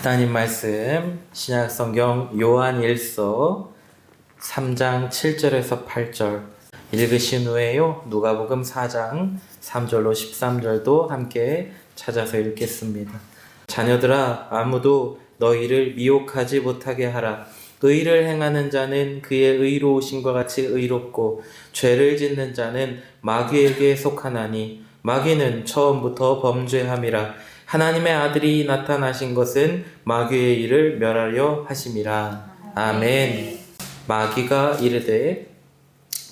하나님 말씀 신약성경 요한일서 3장 7절에서 8절 읽으신 후에요, 누가복음 4장 3절로 13절도 함께 찾아서 읽겠습니다. 자녀들아, 아무도 너희를 미혹하지 못하게 하라. 의를 행하는 자는 그의 의로우심과 같이 의롭고 죄를 짓는 자는 마귀에게 속하나니 마귀는 처음부터 범죄함이라. 하나님의 아들이 나타나신 것은 마귀의 일을 멸하려 하심이라. 아멘. 마귀가 이르되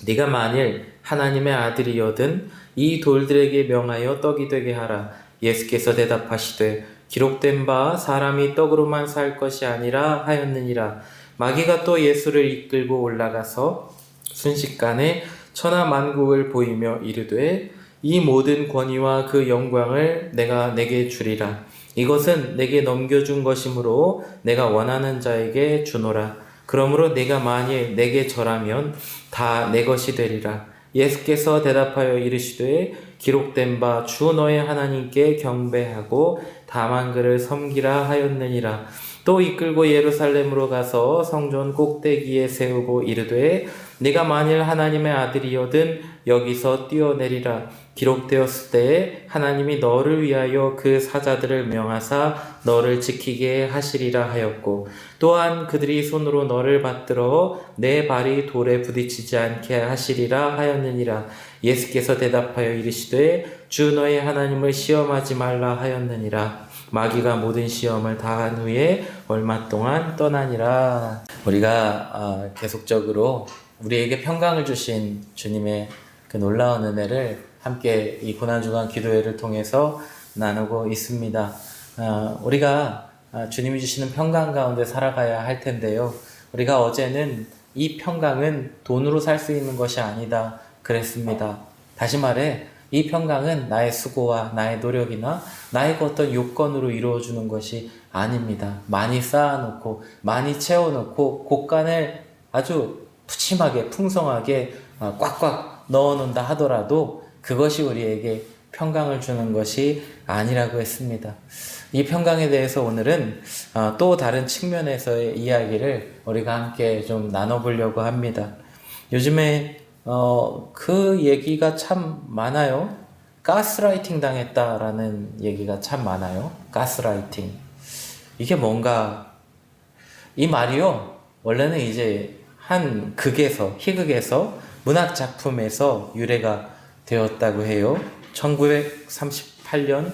네가 만일 하나님의 아들이여든 이 돌들에게 명하여 떡이 되게 하라. 예수께서 대답하시되 기록된 바 사람이 떡으로만 살 것이 아니라 하였느니라. 마귀가 또 예수를 이끌고 올라가서 순식간에 천하 만국을 보이며 이르되 이 모든 권위와 그 영광을 내가 내게 주리라. 이것은 내게 넘겨준 것이므로 내가 원하는 자에게 주노라. 그러므로 내가 만일 내게 절하면 다 내 것이 되리라. 예수께서 대답하여 이르시되 기록된 바 주 너의 하나님께 경배하고 다만 그를 섬기라 하였느니라. 또 이끌고 예루살렘으로 가서 성전 꼭대기에 세우고 이르되 네가 만일 하나님의 아들이여든 여기서 뛰어내리라. 기록되었을 때에 하나님이 너를 위하여 그 사자들을 명하사 너를 지키게 하시리라 하였고, 또한 그들이 손으로 너를 받들어 내 발이 돌에 부딪히지 않게 하시리라 하였느니라. 예수께서 대답하여 이르시되 주 너의 하나님을 시험하지 말라 하였느니라. 마귀가 모든 시험을 다한 후에 얼마 동안 떠나니라. 우리가 계속적으로 우리에게 평강을 주신 주님의 그 놀라운 은혜를 함께 이 고난주간 기도회를 통해서 나누고 있습니다. 우리가 주님이 주시는 평강 가운데 살아가야 할 텐데요. 우리가 어제는 이 평강은 돈으로 살 수 있는 것이 아니다 그랬습니다. 다시 말해 이 평강은 나의 수고와 나의 노력이나 나의 어떤 요건으로 이루어주는 것이 아닙니다. 많이 쌓아놓고 많이 채워놓고 곳간을 아주 푸짐하게 풍성하게 꽉꽉 넣어놓는다 하더라도 그것이 우리에게 평강을 주는 것이 아니라고 했습니다. 이 평강에 대해서 오늘은 또 다른 측면에서의 이야기를 우리가 함께 좀 나눠보려고 합니다. 요즘에 그 얘기가 참 많아요. 가스라이팅 당했다라는 얘기가 참 많아요. 가스라이팅. 이게 뭔가, 이 말이요, 원래는 이제 한 희극에서 문학 작품에서 유래가 되었다고 해요. 1938년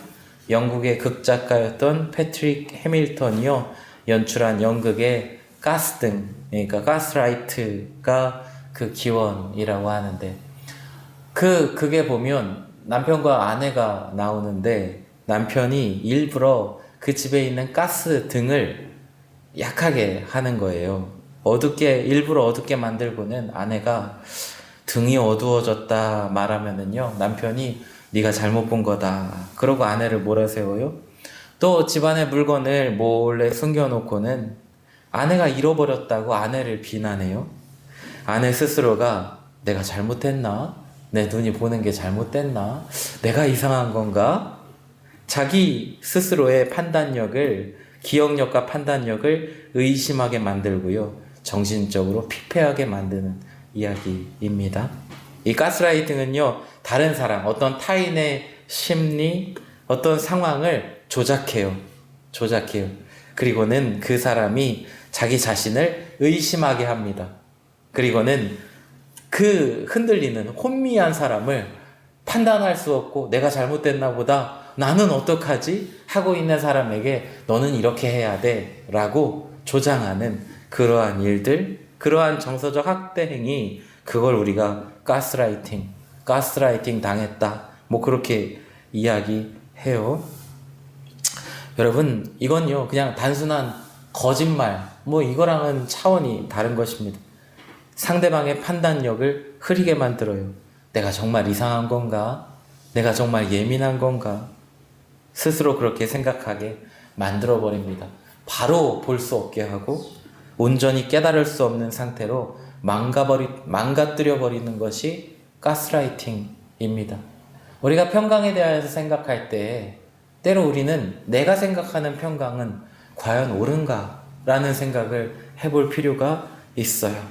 영국의 극작가였던 패트릭 해밀턴이요, 연출한 연극의 가스등, 그러니까 가스라이트가 그 기원이라고 하는데, 그게 보면 남편과 아내가 나오는데 남편이 일부러 그 집에 있는 가스 등을 약하게 하는 거예요. 일부러 어둡게 만들고는 아내가 등이 어두워졌다 말하면은요, 남편이 네가 잘못 본 거다 그러고 아내를 몰아세워요. 또 집안의 물건을 몰래 숨겨놓고는 아내가 잃어버렸다고 아내를 비난해요. 아내 스스로가 내가 잘못했나? 내 눈이 보는 게 잘못됐나? 내가 이상한 건가? 자기 스스로의 기억력과 판단력을 의심하게 만들고요, 정신적으로 피폐하게 만드는 이야기입니다. 이 가스라이팅은요, 다른 사람, 어떤 타인의 심리, 어떤 상황을 조작해요. 그리고는 그 사람이 자기 자신을 의심하게 합니다. 그리고는 그 흔들리는 혼미한 사람을 판단할 수 없고 내가 잘못됐나 보다, 나는 어떡하지? 하고 있는 사람에게 너는 이렇게 해야 돼 라고 조장하는 그러한 일들, 그러한 정서적 학대 행위, 그걸 우리가 가스라이팅 당했다, 뭐 그렇게 이야기해요. 여러분, 이건요 그냥 단순한 거짓말, 뭐 이거랑은 차원이 다른 것입니다. 상대방의 판단력을 흐리게 만들어요. 내가 정말 이상한 건가? 내가 정말 예민한 건가? 스스로 그렇게 생각하게 만들어버립니다. 바로 볼 수 없게 하고 온전히 깨달을 수 없는 상태로 망가뜨려버리는 것이 가스라이팅입니다. 우리가 평강에 대해서 생각할 때 때로 우리는 내가 생각하는 평강은 과연 옳은가? 라는 생각을 해볼 필요가 있어요.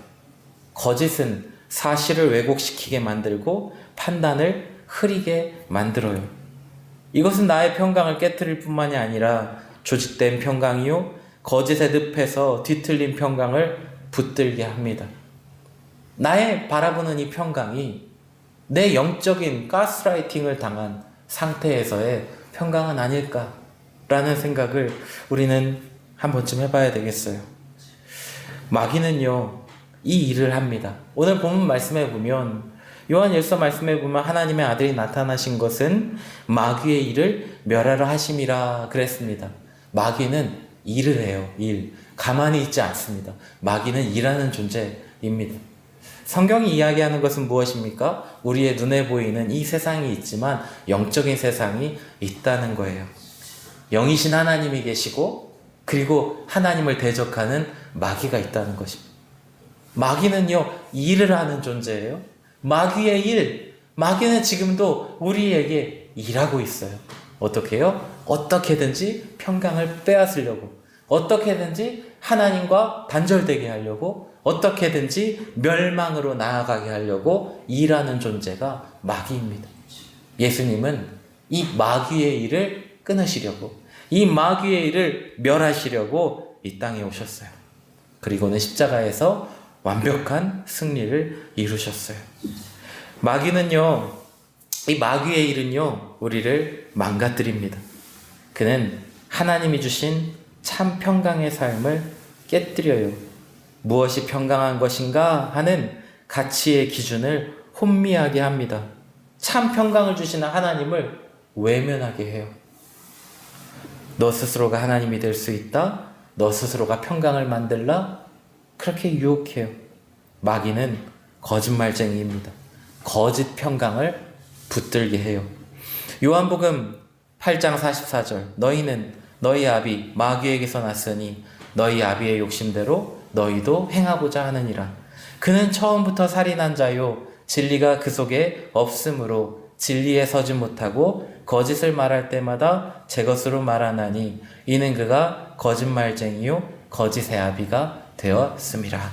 거짓은 사실을 왜곡시키게 만들고 판단을 흐리게 만들어요. 이것은 나의 평강을 깨뜨릴 뿐만이 아니라 조직된 평강이요 거짓의 늪에서 뒤틀린 평강을 붙들게 합니다. 나의 바라보는 이 평강이 내 영적인 가스라이팅을 당한 상태에서의 평강은 아닐까라는 생각을 우리는 한 번쯤 해봐야 되겠어요. 마귀는요 이 일을 합니다. 오늘 본문 말씀해 보면 요한일서 말씀해 보면 하나님의 아들이 나타나신 것은 마귀의 일을 멸하려 하심이라 그랬습니다. 마귀는 일을 해요. 일. 가만히 있지 않습니다. 마귀는 일하는 존재입니다. 성경이 이야기하는 것은 무엇입니까? 우리의 눈에 보이는 이 세상이 있지만 영적인 세상이 있다는 거예요. 영이신 하나님이 계시고 그리고 하나님을 대적하는 마귀가 있다는 것입니다. 마귀는요 일을 하는 존재예요. 마귀의 일, 마귀는 지금도 우리에게 일하고 있어요. 어떻게 해요? 어떻게든지 평강을 빼앗으려고, 어떻게든지 하나님과 단절되게 하려고, 어떻게든지 멸망으로 나아가게 하려고 일하는 존재가 마귀입니다. 예수님은 이 마귀의 일을 끊으시려고, 이 마귀의 일을 멸하시려고 이 땅에 오셨어요. 그리고는 십자가에서 완벽한 승리를 이루셨어요. 마귀는요, 이 마귀의 일은요, 우리를 망가뜨립니다. 그는 하나님이 주신 참 평강의 삶을 깨뜨려요. 무엇이 평강한 것인가 하는 가치의 기준을 혼미하게 합니다. 참 평강을 주시는 하나님을 외면하게 해요. 너 스스로가 하나님이 될 수 있다? 너 스스로가 평강을 만들라? 그렇게 유혹해요. 마귀는 거짓말쟁이입니다. 거짓 평강을 붙들게 해요. 요한복음 8장 44절 너희는 너희 아비 마귀에게서 났으니 너희 아비의 욕심대로 너희도 행하고자 하느니라. 그는 처음부터 살인한 자요 진리가 그 속에 없으므로 진리에 서지 못하고 거짓을 말할 때마다 제 것으로 말하나니 이는 그가 거짓말쟁이요 거짓의 아비가 되었음이라.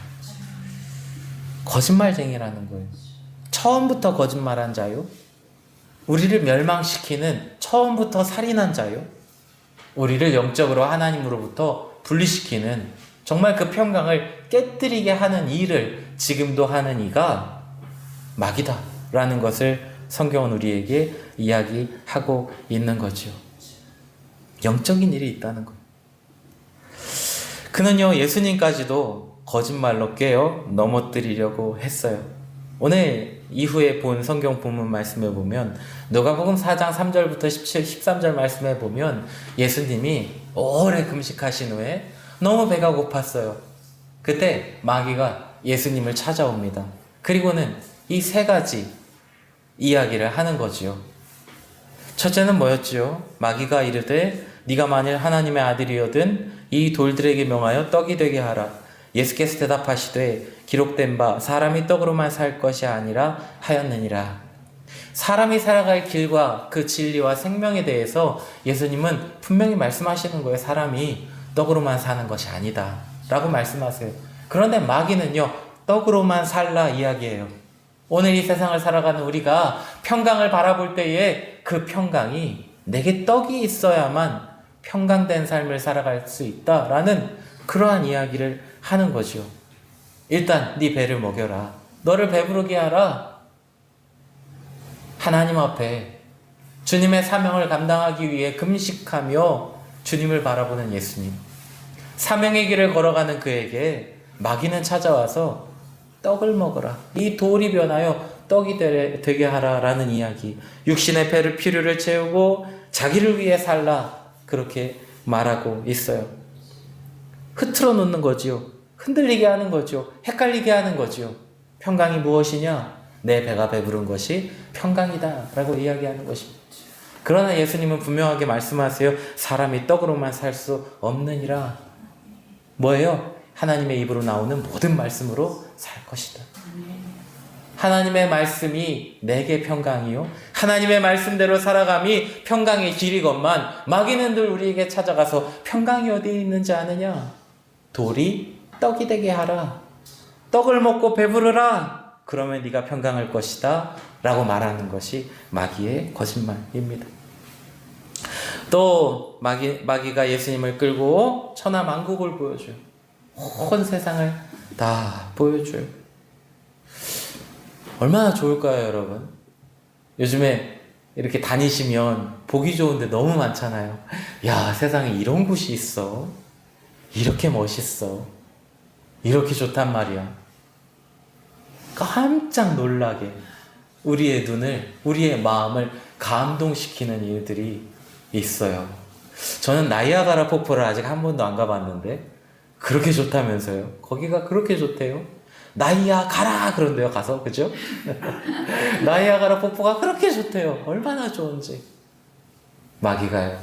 거짓말쟁이라는 거예요. 처음부터 거짓말한 자요, 우리를 멸망시키는 처음부터 살인한 자요, 우리를 영적으로 하나님으로부터 분리시키는 정말 그 평강을 깨뜨리게 하는 일을 지금도 하는 이가 마귀다 라는 것을 성경은 우리에게 이야기하고 있는 거죠. 영적인 일이 있다는 거예요. 그는요 예수님까지도 거짓말로 깨어 넘어뜨리려고 했어요. 오늘 이후에 본 성경 본문 말씀에 보면 누가복음 4장 3절부터 17, 13절 말씀에 보면 예수님이 오래 금식하신 후에 너무 배가 고팠어요. 그때 마귀가 예수님을 찾아옵니다. 그리고는 이 세 가지 이야기를 하는 거지요. 첫째는 뭐였지요? 마귀가 이르되 네가 만일 하나님의 아들이거든 이 돌들에게 명하여 떡이 되게 하라. 예수께서 대답하시되 기록된 바 사람이 떡으로만 살 것이 아니라 하였느니라. 사람이 살아갈 길과 그 진리와 생명에 대해서 예수님은 분명히 말씀하시는 거예요. 사람이 떡으로만 사는 것이 아니다 라고 말씀하세요. 그런데 마귀는요 떡으로만 살라 이야기해요. 오늘 이 세상을 살아가는 우리가 평강을 바라볼 때에 그 평강이 내게 떡이 있어야만 평강된 삶을 살아갈 수 있다라는 그러한 이야기를 하는 거죠. 일단 네 배를 먹여라. 너를 배부르게 하라. 하나님 앞에 주님의 사명을 감당하기 위해 금식하며 주님을 바라보는 예수님. 사명의 길을 걸어가는 그에게 마귀는 찾아와서 떡을 먹어라. 이 돌이 변하여 떡이 되게 하라라는 이야기. 육신의 배를 필요를 채우고 자기를 위해 살라. 그렇게 말하고 있어요. 흐트러 놓는 거지요. 흔들리게 하는 거죠. 헷갈리게 하는 거죠. 평강이 무엇이냐? 내 배가 배부른 것이 평강이다 라고 이야기하는 것입니다. 그러나 예수님은 분명하게 말씀하세요. 사람이 떡으로만 살 수 없느니라. 뭐예요? 하나님의 입으로 나오는 모든 말씀으로 살 것이다. 하나님의 말씀이 내게 평강이요 하나님의 말씀대로 살아감이 평강의 길이건만 마귀는 늘 우리에게 찾아가서 평강이 어디에 있는지 아느냐? 돌이 떡이 되게 하라. 떡을 먹고 배부르라. 그러면 네가 평강할 것이다 라고 말하는 것이 마귀의 거짓말입니다. 또 마귀가 예수님을 끌고 천하만국을 보여줘요. 온 세상을 다 보여줘요. 얼마나 좋을까요, 여러분? 요즘에 이렇게 다니시면 보기 좋은데 너무 많잖아요. 야, 세상에 이런 곳이 있어. 이렇게 멋있어. 이렇게 좋단 말이야. 깜짝 놀라게 우리의 눈을, 우리의 마음을 감동시키는 일들이 있어요. 저는 나이아가라 폭포를 아직 한 번도 안 가봤는데 그렇게 좋다면서요. 거기가 그렇게 좋대요. 나이아가라 그런데요, 가서. 그죠? 나이아가라 폭포가 그렇게 좋대요. 얼마나 좋은지. 마귀가요,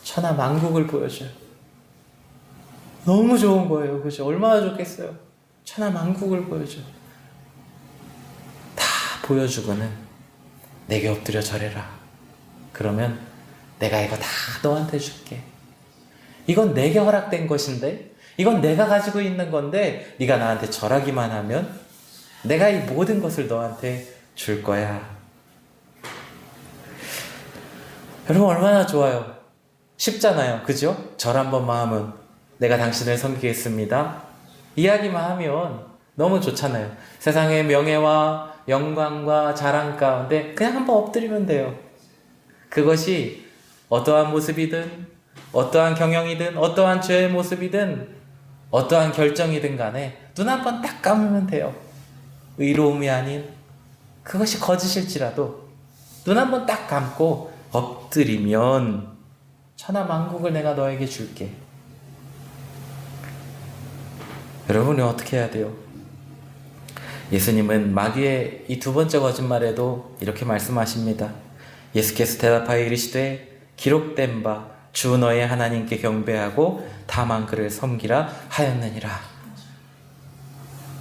천하만국을 보여줘요. 너무 좋은 거예요. 그죠? 얼마나 좋겠어요. 천하만국을 보여줘요. 다 보여주고는 내게 엎드려 절해라. 그러면 내가 이거 다 너한테 줄게. 이건 내게 허락된 것인데, 이건 내가 가지고 있는 건데 네가 나한테 절하기만 하면 내가 이 모든 것을 너한테 줄 거야. 여러분, 얼마나 좋아요. 쉽잖아요. 그죠? 절 한번 마음은 내가 당신을 섬기겠습니다. 이야기만 하면 너무 좋잖아요. 세상의 명예와 영광과 자랑 가운데 그냥 한번 엎드리면 돼요. 그것이 어떠한 모습이든, 어떠한 경영이든, 어떠한 죄의 모습이든, 어떠한 결정이든 간에 눈 한 번 딱 감으면 돼요. 의로움이 아닌 그것이 거짓일지라도 눈 한 번 딱 감고 엎드리면 천하만국을 내가 너에게 줄게. 여러분이 어떻게 해야 돼요? 예수님은 마귀의 이 두 번째 거짓말에도 이렇게 말씀하십니다. 예수께서 대답하여 이르시되 기록된 바 주 너의 하나님께 경배하고 다만 그를 섬기라 하였느니라.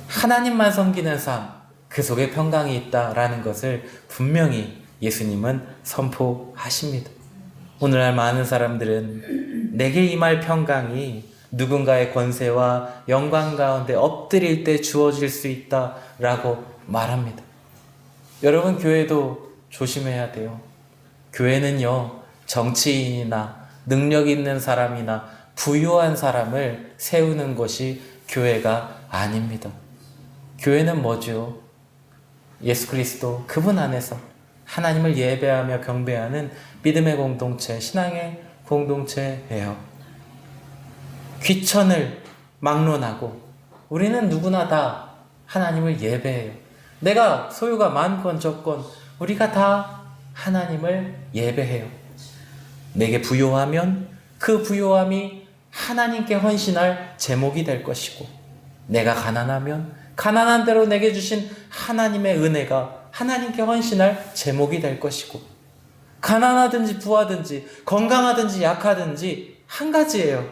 하나님만 섬기는 삶, 그 속에 평강이 있다라는 것을 분명히 예수님은 선포하십니다. 오늘날 많은 사람들은 내게 임할 평강이 누군가의 권세와 영광 가운데 엎드릴 때 주어질 수 있다라고 말합니다. 여러분, 교회도 조심해야 돼요. 교회는요, 정치인이나 능력 있는 사람이나 부유한 사람을 세우는 것이 교회가 아닙니다. 교회는 뭐죠? 예수 그리스도 그분 안에서 하나님을 예배하며 경배하는 믿음의 공동체, 신앙의 공동체예요. 귀천을 막론하고 우리는 누구나 다 하나님을 예배해요. 내가 소유가 많건 적건 우리가 다 하나님을 예배해요. 내게 부요하면 그 부요함이 하나님께 헌신할 제목이 될 것이고, 내가 가난하면 가난한 대로 내게 주신 하나님의 은혜가 하나님께 헌신할 제목이 될 것이고, 가난하든지 부하든지 건강하든지 약하든지 한 가지예요.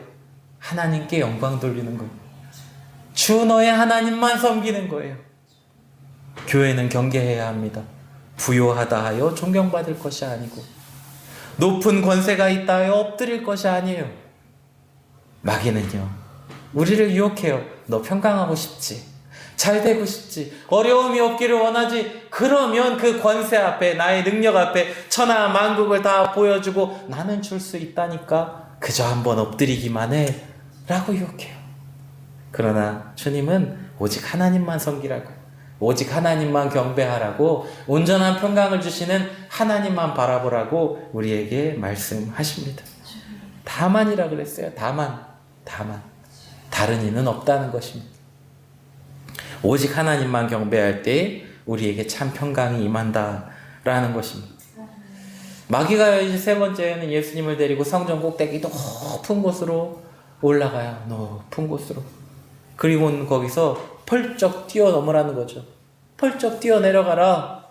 하나님께 영광 돌리는 거예요. 주 너의 하나님만 섬기는 거예요. 교회는 경계해야 합니다. 부요하다 하여 존경받을 것이 아니고, 높은 권세가 있다 하여 엎드릴 것이 아니에요. 마귀는요, 우리를 유혹해요. 너 평강하고 싶지? 잘 되고 싶지? 어려움이 없기를 원하지? 그러면 그 권세 앞에, 나의 능력 앞에 천하 만국을 다 보여주고 나는 줄 수 있다니까 그저 한번 엎드리기만 해 라고 유혹해요. 그러나 주님은 오직 하나님만 섬기라고, 오직 하나님만 경배하라고, 온전한 평강을 주시는 하나님만 바라보라고 우리에게 말씀하십니다. 다만이라 그랬어요. 다만. 다른 이는 없다는 것입니다. 오직 하나님만 경배할 때 우리에게 참 평강이 임한다라는 것입니다. 마귀가 이제 세 번째는 예수님을 데리고 성전 꼭대기 높은 곳으로 올라가요. 높은 곳으로. 그리고 거기서 펄쩍 뛰어넘으라는 거죠. 펄쩍 뛰어내려가라.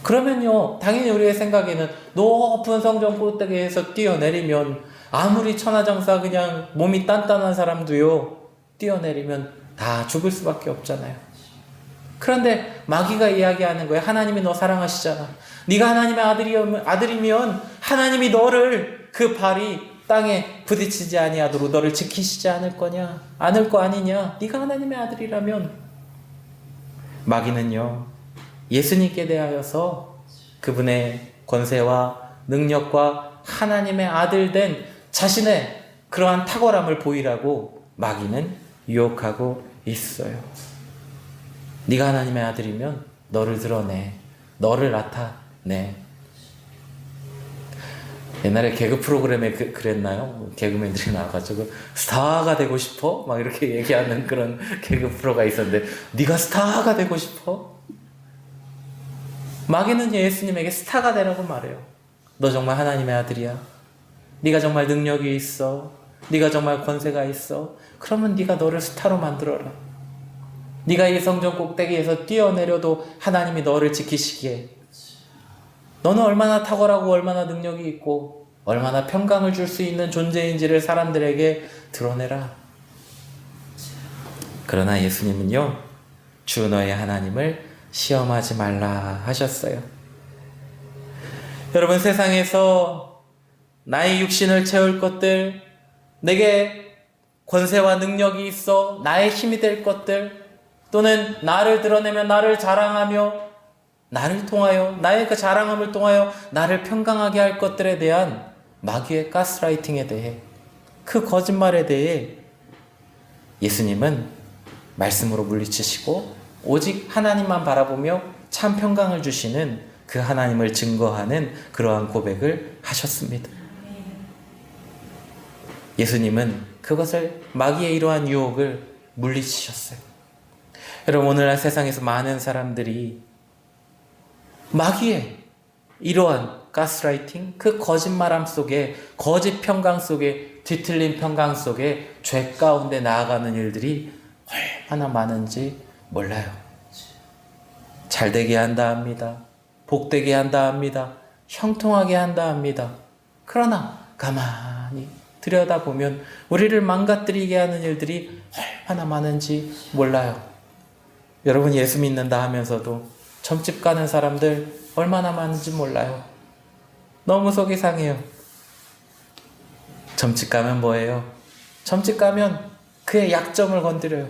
그러면요, 당연히 우리의 생각에는 높은 성전 꼭대기에서 뛰어내리면 아무리 천하장사 그냥 몸이 단단한 사람도요, 뛰어내리면 다 죽을 수밖에 없잖아요. 그런데 마귀가 이야기하는 거예요. 하나님이 너 사랑하시잖아. 네가 하나님의 아들이면 하나님이 너를 그 발이 땅에 부딪히지 아니하도록 너를 지키시지 않을 거냐? 않을 거 아니냐? 네가 하나님의 아들이라면. 마귀는요, 예수님께 대하여서 그분의 권세와 능력과 하나님의 아들 된 자신의 그러한 탁월함을 보이라고 마귀는 유혹하고 있어요. 네가 하나님의 아들이면 너를 드러내, 너를 나타내. 옛날에 개그 프로그램에 그랬나요? 개그맨들이 나와가지고 스타가 되고 싶어? 막 이렇게 얘기하는 그런 개그 프로가 있었는데, 네가 스타가 되고 싶어? 마귀는 예수님에게 스타가 되라고 말해요. 너 정말 하나님의 아들이야? 네가 정말 능력이 있어? 네가 정말 권세가 있어? 그러면 네가 너를 스타로 만들어라. 네가 이 성전 꼭대기에서 뛰어내려도 하나님이 너를 지키시기에, 너는 얼마나 탁월하고 얼마나 능력이 있고 얼마나 평강을 줄 수 있는 존재인지를 사람들에게 드러내라. 그러나 예수님은요, 주 너의 하나님을 시험하지 말라 하셨어요. 여러분, 세상에서 나의 육신을 채울 것들, 내게 권세와 능력이 있어 나의 힘이 될 것들, 또는 나를 드러내며 나를 자랑하며 나를 통하여, 나의 그 자랑함을 통하여 나를 평강하게 할 것들에 대한 마귀의 가스라이팅에 대해, 그 거짓말에 대해 예수님은 말씀으로 물리치시고 오직 하나님만 바라보며 참 평강을 주시는 그 하나님을 증거하는 그러한 고백을 하셨습니다. 예수님은 그것을, 마귀의 이러한 유혹을 물리치셨어요. 여러분, 오늘날 세상에서 많은 사람들이 마귀의 이러한 가스라이팅, 그 거짓말함 속에, 거짓 평강 속에, 뒤틀린 평강 속에 죄 가운데 나아가는 일들이 얼마나 많은지 몰라요. 잘되게 한다 합니다. 복되게 한다 합니다. 형통하게 한다 합니다. 그러나 가만히 들여다보면 우리를 망가뜨리게 하는 일들이 얼마나 많은지 몰라요. 여러분, 예수 믿는다 하면서도 점집 가는 사람들 얼마나 많은지 몰라요. 너무 속이 상해요. 점집 가면 뭐예요? 점집 가면 그의 약점을 건드려요.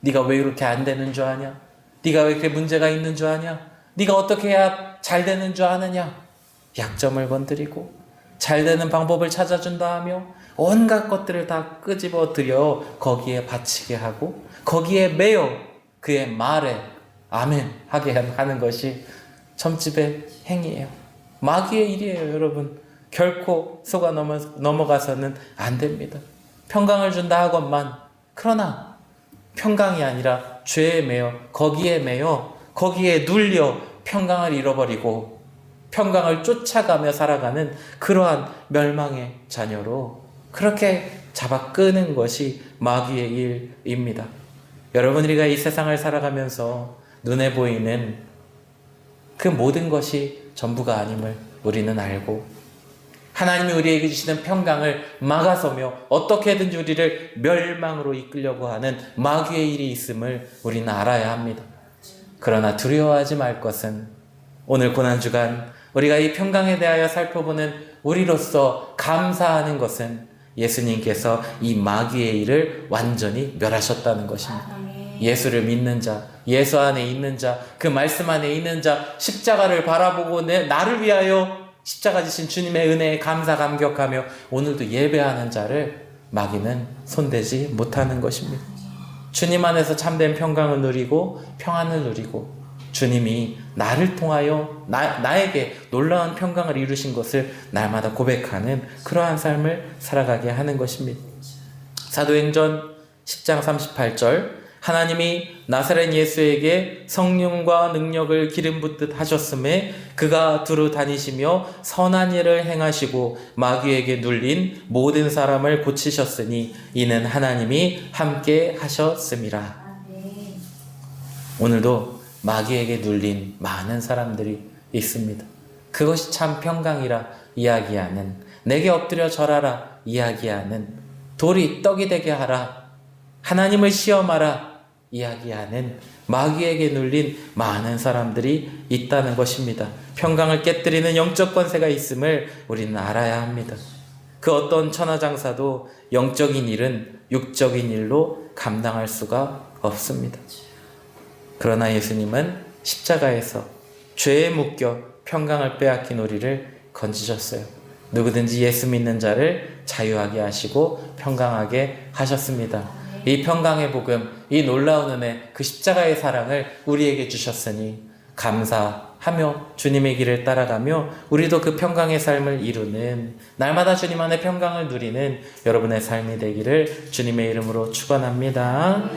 네가 왜 이렇게 안 되는 줄 아냐? 네가 왜 이렇게 문제가 있는 줄 아냐? 네가 어떻게 해야 잘 되는 줄 아느냐? 약점을 건드리고 잘 되는 방법을 찾아준다 하며 온갖 것들을 다 끄집어 들여 거기에 바치게 하고 거기에 매여 그의 말에 아멘 하게 하는 것이 점집의 행위예요. 마귀의 일이에요, 여러분. 결코 속아 넘어가서는 안 됩니다. 평강을 준다 하건만, 그러나 평강이 아니라 죄에 매여, 거기에 눌려 평강을 잃어버리고 평강을 쫓아가며 살아가는 그러한 멸망의 자녀로 그렇게 잡아 끄는 것이 마귀의 일입니다. 여러분, 우리가 이 세상을 살아가면서 눈에 보이는 그 모든 것이 전부가 아님을 우리는 알고, 하나님이 우리에게 주시는 평강을 막아서며 어떻게든지 우리를 멸망으로 이끌려고 하는 마귀의 일이 있음을 우리는 알아야 합니다. 그러나 두려워하지 말 것은, 오늘 고난주간 우리가 이 평강에 대하여 살펴보는 우리로서 감사하는 것은 예수님께서 이 마귀의 일을 완전히 멸하셨다는 것입니다. 예수를 믿는 자, 예수 안에 있는 자, 그 말씀 안에 있는 자, 십자가를 바라보고 나를 위하여 십자가 지신 주님의 은혜에 감사 감격하며 오늘도 예배하는 자를 마귀는 손대지 못하는 것입니다. 주님 안에서 참된 평강을 누리고 평안을 누리고 주님이 나를 통하여 나에게 놀라운 평강을 이루신 것을 날마다 고백하는 그러한 삶을 살아가게 하는 것입니다. 사도행전 10장 38절, 하나님이 나사렛 예수에게 성령과 능력을 기름 붓듯 하셨음에 그가 두루 다니시며 선한 일을 행하시고 마귀에게 눌린 모든 사람을 고치셨으니 이는 하나님이 함께 하셨음이라. 오늘도 마귀에게 눌린 많은 사람들이 있습니다. 그것이 참 평강이라 이야기하는, 내게 엎드려 절하라 이야기하는, 돌이 떡이 되게 하라, 하나님을 시험하라, 이야기하는 마귀에게 눌린 많은 사람들이 있다는 것입니다. 평강을 깨뜨리는 영적 권세가 있음을 우리는 알아야 합니다. 그 어떤 천하장사도 영적인 일은 육적인 일로 감당할 수가 없습니다. 그러나 예수님은 십자가에서 죄에 묶여 평강을 빼앗긴 우리를 건지셨어요. 누구든지 예수 믿는 자를 자유하게 하시고 평강하게 하셨습니다. 이 평강의 복음, 이 놀라운 은혜, 그 십자가의 사랑을 우리에게 주셨으니 감사하며 주님의 길을 따라가며 우리도 그 평강의 삶을 이루는, 날마다 주님 안에 평강을 누리는 여러분의 삶이 되기를 주님의 이름으로 축원합니다.